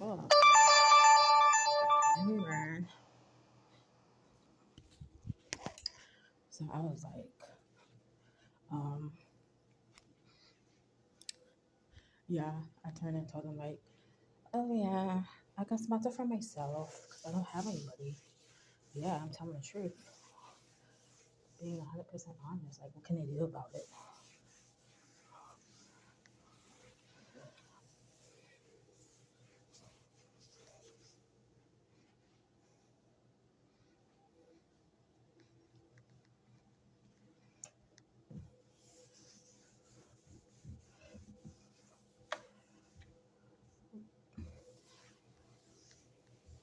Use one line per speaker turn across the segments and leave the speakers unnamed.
Oh, and we ran. So I was like, um, yeah, I turned and told him like, oh yeah, I got sponsor for myself because I don't have anybody. Yeah, I'm telling the truth. Being 100% honest, like, what can they do about it?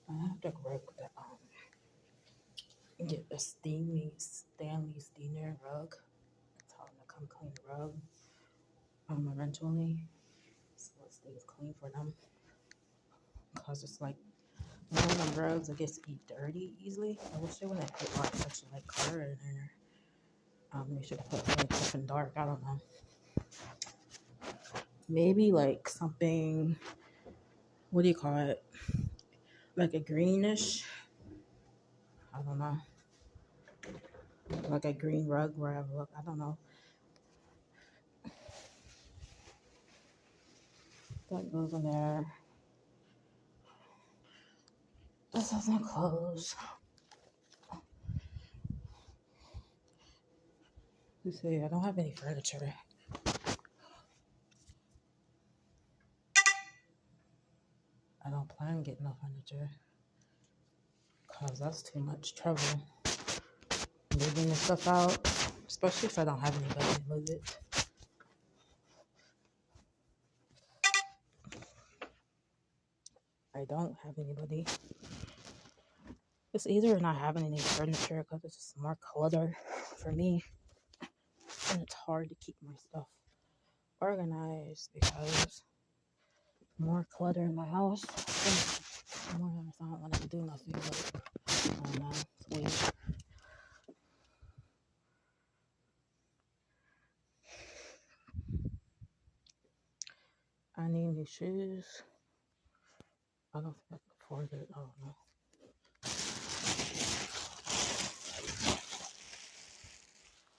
I have to work the get a Stanley steamer rug. Tell them to come clean the rug. Eventually, so it stays clean for them. Cause it's like one of them rugs that gets dirty easily. I wish they wouldn't put like such like color in there. They should put like different dark. I don't know. Maybe like something. What do you call it? Like a greenish. I don't know. Like a green rug where I look. I don't know. That goes in there. This doesn't close. You see, I don't have any furniture. I don't plan on getting no furniture. Cause that's too much trouble. Moving this stuff out. Especially if I don't have anybody to move it. I don't have anybody. It's either not having any furniture because it's just more clutter for me. And it's hard to keep my stuff organized because more clutter in my house. More times I don't want to do nothing, but I don't know. It's weird. I need new shoes. I don't think I can afford it. I don't know.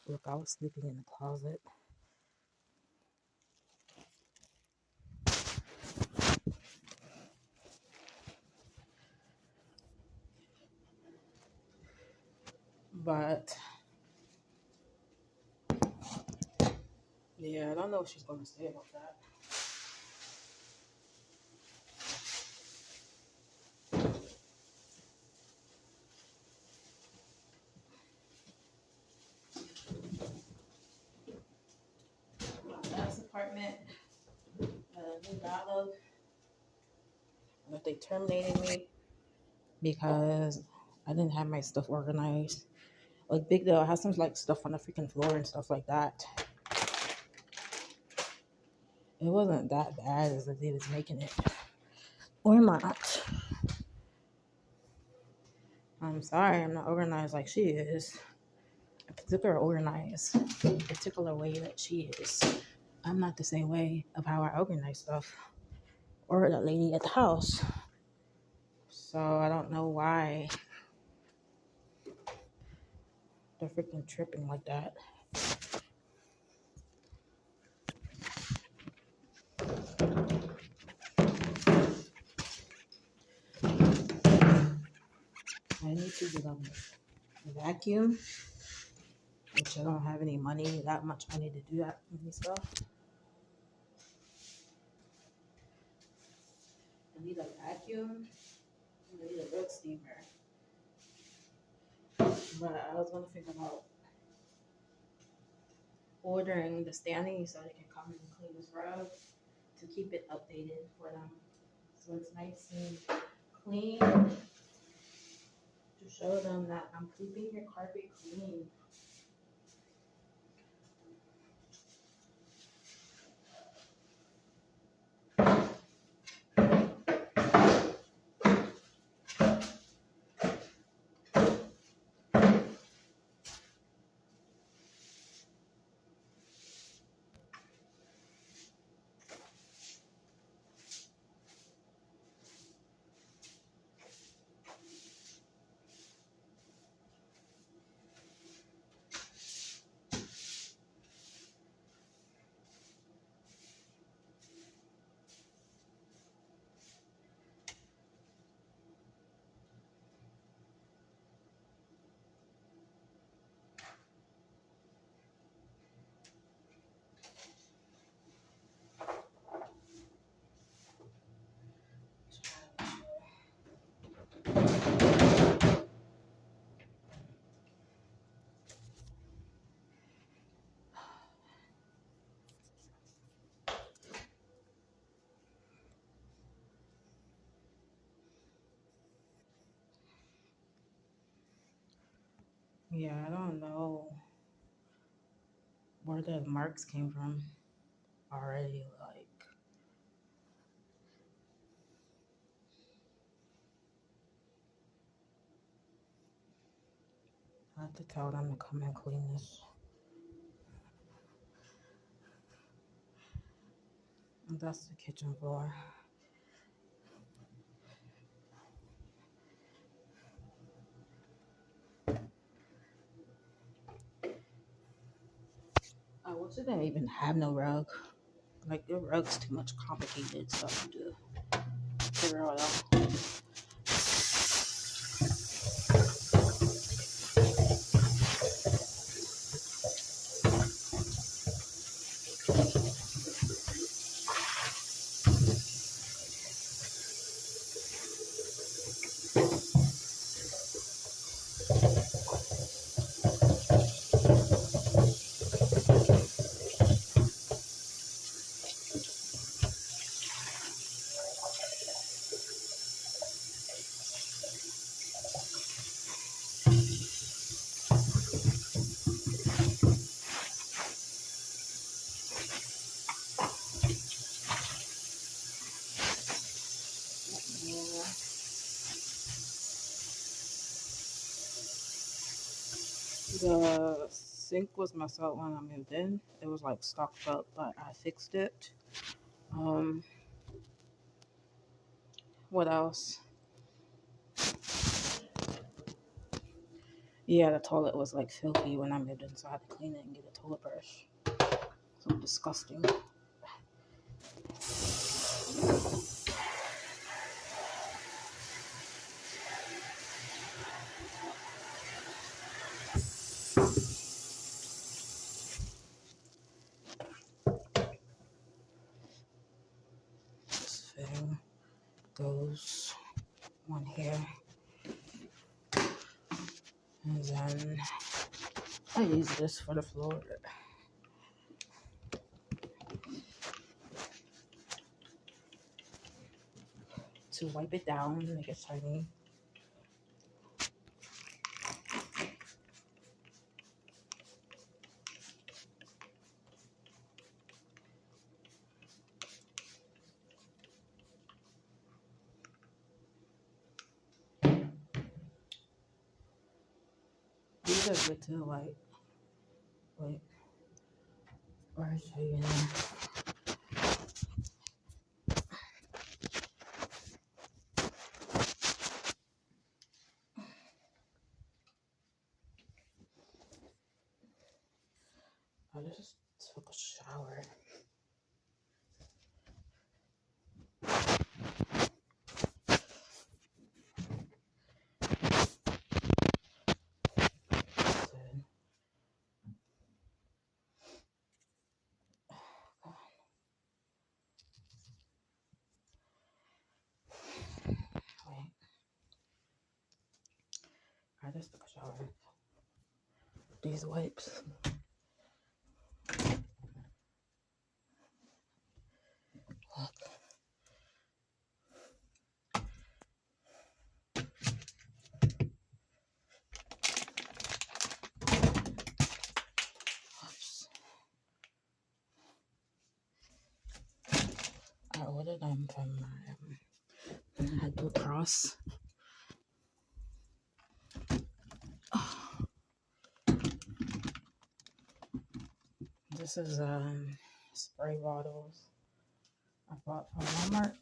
Look, I was sleeping in the closet. But yeah, I don't know what she's going to say about that. My last apartment, new dialogue, but they terminated me because I didn't have my stuff organized. Like big deal, I had some like stuff on the freaking floor and stuff like that. It wasn't that bad as they was making it. Or not. I'm sorry, I'm not organized like she is. A particular way that she is. I'm not the same way of how I organize stuff. Or that lady at the house. So I don't know why they're freaking tripping like that. I need to get a vacuum, which I don't have any money, that much money to do that many stuff. I need a vacuum. I need a rug steamer. But I was gonna think about ordering the Stanley so they can come and clean this rug to keep it updated for them. So it's nice and clean to show them that I'm keeping your carpet clean. Yeah, I don't know where the marks came from already. Like, I have to tell them to come and clean this. And that's the kitchen floor. I wish they didn't even have no rug. Like, the rug's too much complicated stuff to figure out. The sink was messed up when I moved in. It was like stocked up, but I fixed it. Um, what else? Yeah, the toilet was like filthy when I moved in, so I had to clean it and get a toilet brush. So disgusting. This thing goes on here, and then I use this for the floor to wipe it down, make it shiny. These are good too, like, wait, where is she in there? I just took a shower. Wait, I just took a shower. These wipes. Look. Oops. I ordered them from I had Blue Cross. This is spray bottles I bought from Walmart.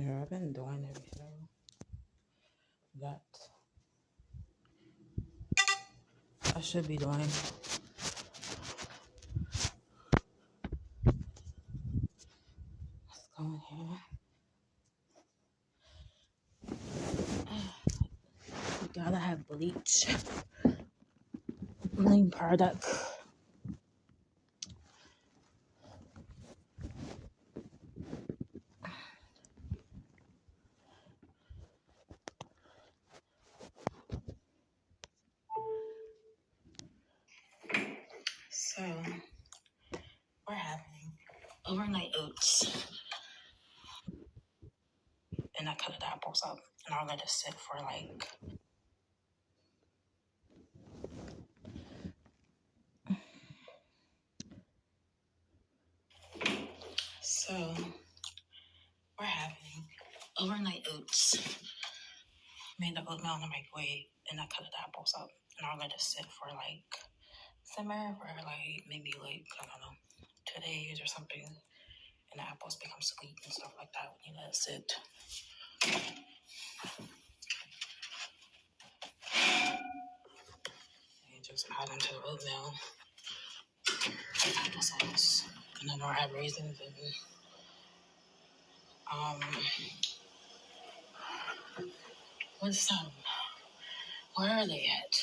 Yeah, I've been doing everything that I should be doing. Let's go in here. You gotta have bleach. Main product. So, we're having overnight oats. And I cut the apples up. And I'll let it sit for like... So, we're having overnight oats. Made the oatmeal in the microwave. And I cut the apples up. And I'll let it sit for like... simmer for like maybe like, I don't know, 2 days or something. And the apples become sweet and stuff like that when you let it sit. And you just add into the oatmeal applesauce. And then I'll add raisins and what's where are they at?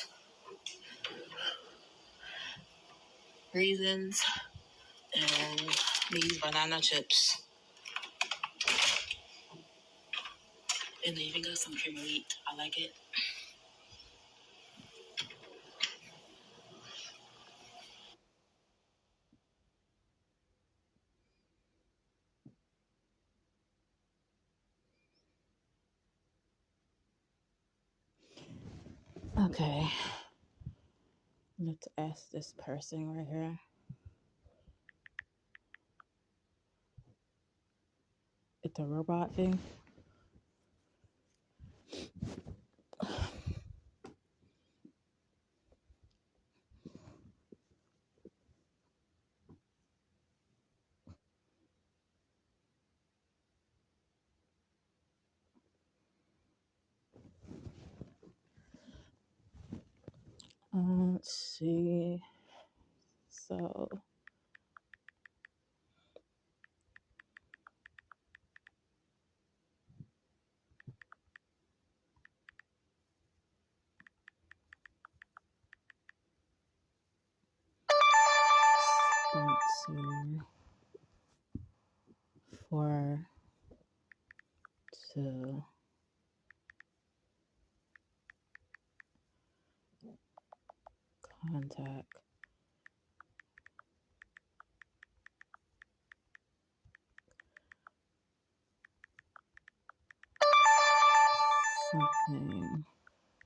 Raisins and these banana chips. And they even got some cream of wheat. I like it. Okay. Let's ask this person right here. It's a robot thing. Let's see. So sponsor for to contact something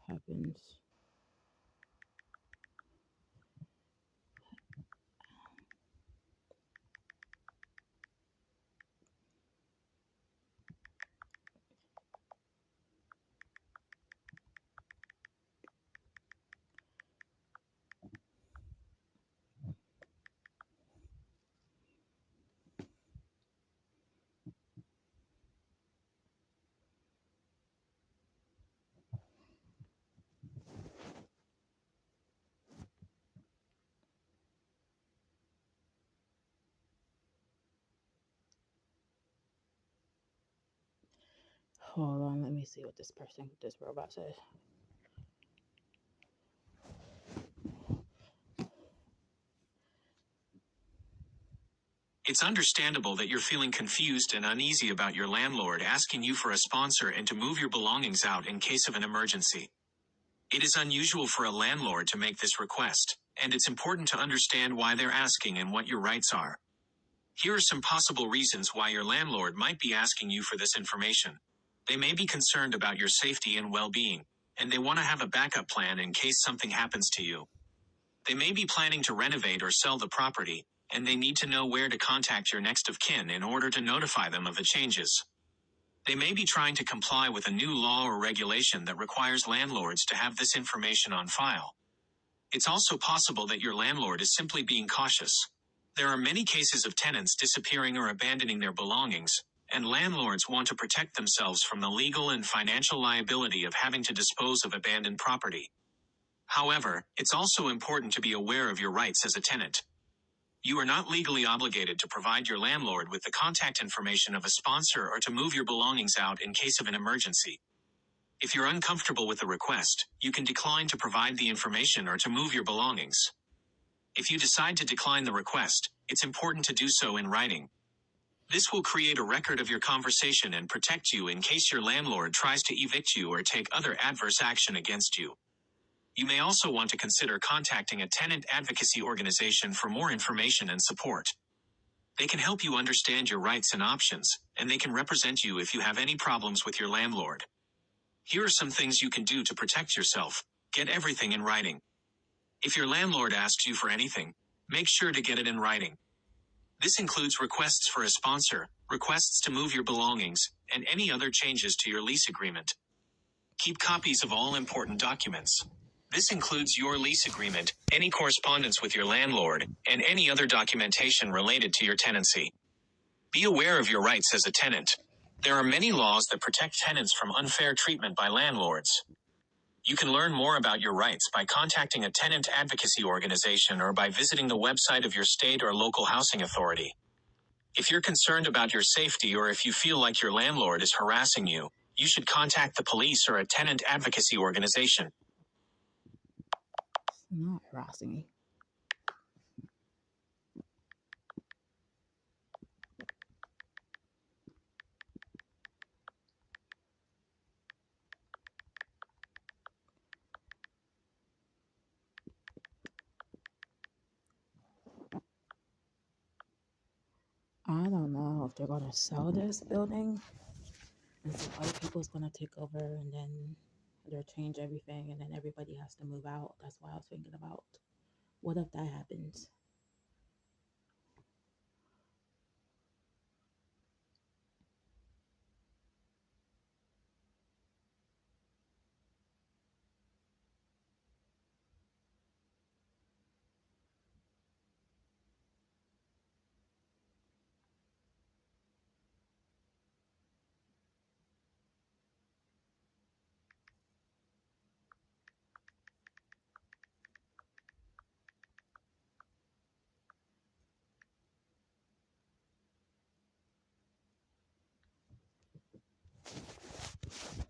happens. Hold on, let me see what this robot says.
It's understandable that you're feeling confused and uneasy about your landlord asking you for a sponsor and to move your belongings out in case of an emergency. It is unusual for a landlord to make this request, and it's important to understand why they're asking and what your rights are. Here are some possible reasons why your landlord might be asking you for this information. They may be concerned about your safety and well-being, and they want to have a backup plan in case something happens to you. They may be planning to renovate or sell the property, and they need to know where to contact your next of kin in order to notify them of the changes. They may be trying to comply with a new law or regulation that requires landlords to have this information on file. It's also possible that your landlord is simply being cautious. There are many cases of tenants disappearing or abandoning their belongings, and landlords want to protect themselves from the legal and financial liability of having to dispose of abandoned property. However, it's also important to be aware of your rights as a tenant. You are not legally obligated to provide your landlord with the contact information of a sponsor or to move your belongings out in case of an emergency. If you're uncomfortable with the request, you can decline to provide the information or to move your belongings. If you decide to decline the request, it's important to do so in writing. This will create a record of your conversation and protect you in case your landlord tries to evict you or take other adverse action against you. You may also want to consider contacting a tenant advocacy organization for more information and support. They can help you understand your rights and options, and they can represent you if you have any problems with your landlord. Here are some things you can do to protect yourself. Get everything in writing. If your landlord asks you for anything, make sure to get it in writing. This includes requests for a sponsor, requests to move your belongings, and any other changes to your lease agreement. Keep copies of all important documents. This includes your lease agreement, any correspondence with your landlord, and any other documentation related to your tenancy. Be aware of your rights as a tenant. There are many laws that protect tenants from unfair treatment by landlords. You can learn more about your rights by contacting a tenant advocacy organization or by visiting the website of your state or local housing authority. If you're concerned about your safety or if you feel like your landlord is harassing you, you should contact the police or a tenant advocacy organization.
Not harassing me. I don't know if they're gonna sell this building and some other people's gonna take over and then they'll change everything and then everybody has to move out. That's why I was thinking about what if that happens?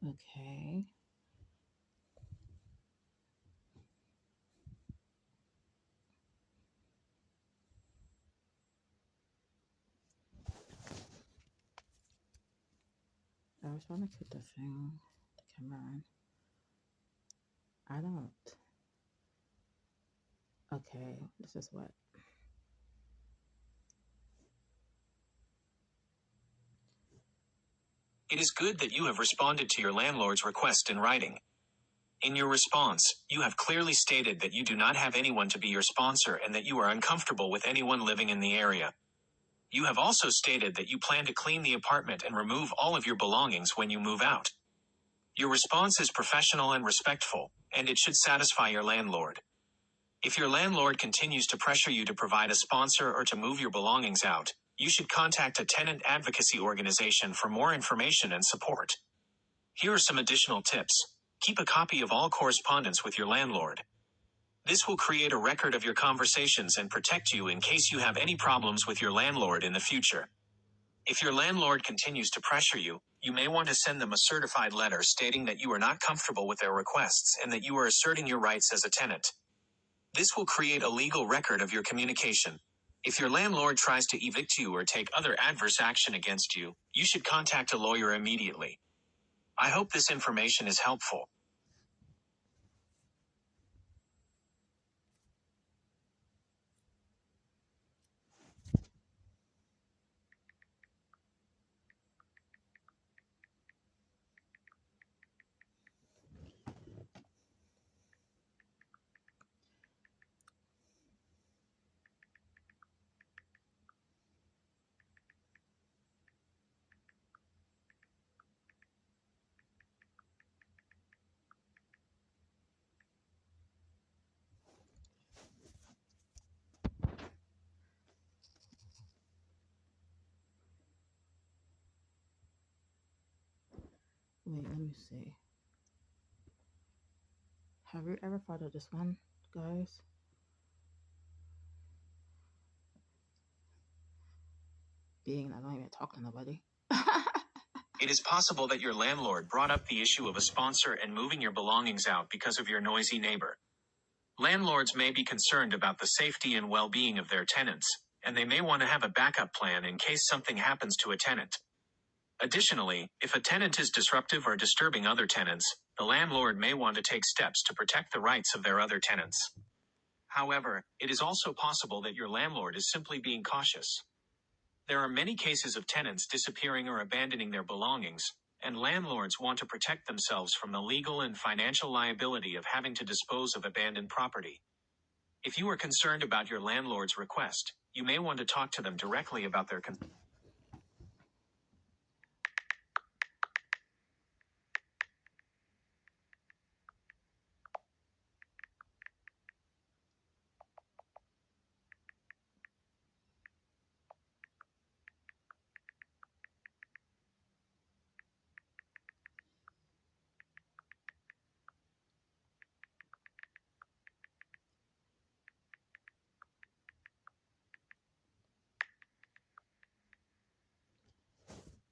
Okay. I was trying to put the camera on. I don't. Okay, this is what.
It is good that you have responded to your landlord's request in writing. In your response, you have clearly stated that you do not have anyone to be your sponsor and that you are uncomfortable with anyone living in the area. You have also stated that you plan to clean the apartment and remove all of your belongings when you move out. Your response is professional and respectful, and it should satisfy your landlord. If your landlord continues to pressure you to provide a sponsor or to move your belongings out, you should contact a tenant advocacy organization for more information and support. Here are some additional tips. Keep a copy of all correspondence with your landlord. This will create a record of your conversations and protect you in case you have any problems with your landlord in the future. If your landlord continues to pressure you, you may want to send them a certified letter stating that you are not comfortable with their requests and that you are asserting your rights as a tenant. This will create a legal record of your communication. If your landlord tries to evict you or take other adverse action against you, you should contact a lawyer immediately. I hope this information is helpful.
Wait, let me see. Have you ever thought of this one, guys? Being that I don't even talk to nobody.
It is possible that your landlord brought up the issue of a sponsor and moving your belongings out because of your noisy neighbor. Landlords may be concerned about the safety and well-being of their tenants, and they may want to have a backup plan in case something happens to a tenant. Additionally, if a tenant is disruptive or disturbing other tenants, the landlord may want to take steps to protect the rights of their other tenants. However, it is also possible that your landlord is simply being cautious. There are many cases of tenants disappearing or abandoning their belongings, and landlords want to protect themselves from the legal and financial liability of having to dispose of abandoned property. If you are concerned about your landlord's request, you may want to talk to them directly about their concerns.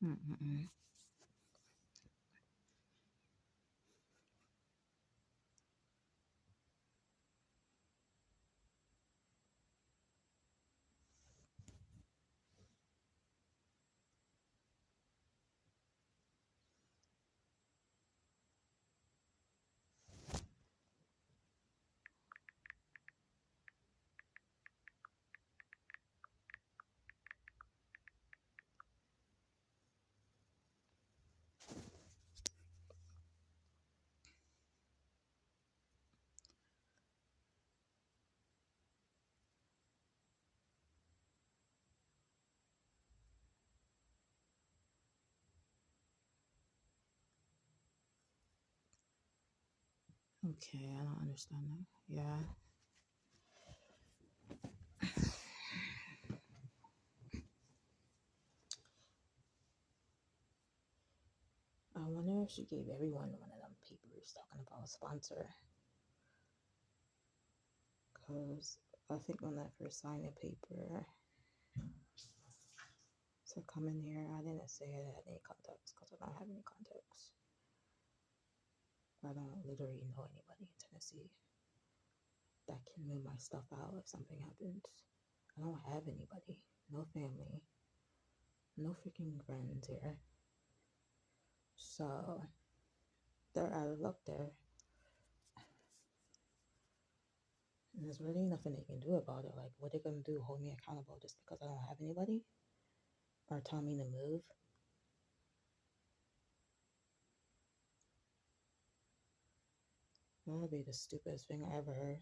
Mm-mm-mm. Okay, I don't understand that. Yeah. I wonder if she gave everyone one of them papers talking about a sponsor. Because I think when I first signed the paper to come in here, I didn't say I had any contacts because I don't have any contacts. I don't literally know anybody in Tennessee that can move my stuff out if something happens. I don't have anybody, no family, no freaking friends here. So they're out of luck there. And there's really nothing they can do about it. Like, what are they gonna do? Hold me accountable just because I don't have anybody? Or tell me to move? That would be the stupidest thing I ever heard.